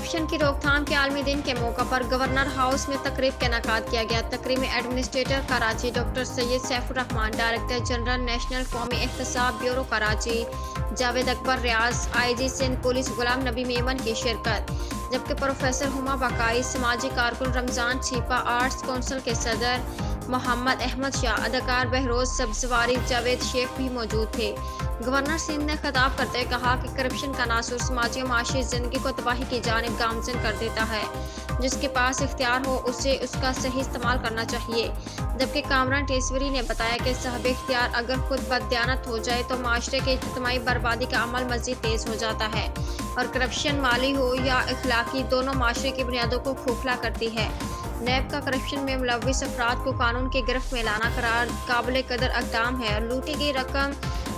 Corruption کی روک تھام کے عالمی دن کے موقع پر گورنر ہاؤس میں تقریب کا انعقاد کیا گیا۔ تقریب میں ایڈمنسٹریٹر کراچی ڈاکٹر سید سیف الرحمان، ڈائریکٹر جنرل نیشنل قومی احتساب بیورو کراچی جاوید اکبر ریاض، آئی جی سندھ پولیس غلام نبی میمن کی شرکت، جبکہ پروفیسر ہما بقائی، سماجی کارکن رمضان چھیپا، آرٹس کونسل کے صدر محمد احمد شاہ، اداکار بہروز سبزواری، جاوید شیخ بھی موجود تھے۔ گورنر سندھ نے خطاب کرتے ہوئے کہا کہ کرپشن کا عنصر سماجی و معاشی زندگی کو تباہی کی جانب گامزن کر دیتا ہے۔ جس کے پاس اختیار ہو اسے اس کا صحیح استعمال کرنا چاہیے۔ جبکہ کامران ٹیسوری نے بتایا کہ صاحب اختیار اگر خود بددیانت ہو جائے تو معاشرے کے اجتماعی بربادی کا عمل مزید تیز ہو جاتا ہے، اور کرپشن مالی ہو یا اخلاقی دونوں معاشرے کی بنیادوں کو کھوکھلا کرتی ہے۔ نیب کا کرپشن میں ملوث افراد کو قانون کی گرفت میں لانا قرار قابل قدر اقدام ہے، اور لوٹی گئی رقم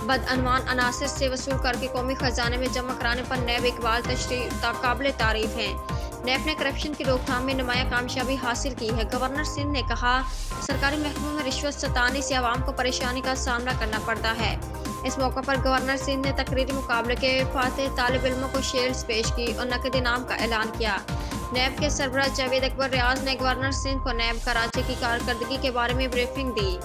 بدعنوان عناصر سے وصول کر کے قومی خزانے میں جمع کرانے پر نیب اقبال قابل تعریف ہیں۔ نیب نے کرپشن کی روک تھام میں نمایاں کامیابی حاصل کی ہے۔ گورنر سندھ نے کہا، سرکاری محکموں میں رشوت ستانی سے عوام کو پریشانی کا سامنا کرنا پڑتا ہے۔ اس موقع پر گورنر سندھ نے تقریری مقابلے کے فاتح طالب علموں کو شیلڈز پیش کی اور نقد انعام کا اعلان کیا۔ نیب کے سربراہ جاوید اکبر ریاض نے گورنر سندھ کو نیب کراچی کی کارکردگی کے بارے میں بریفنگ دی۔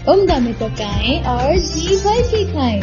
عمدہ میں پکائیں اور جی بھر کے کھائیں۔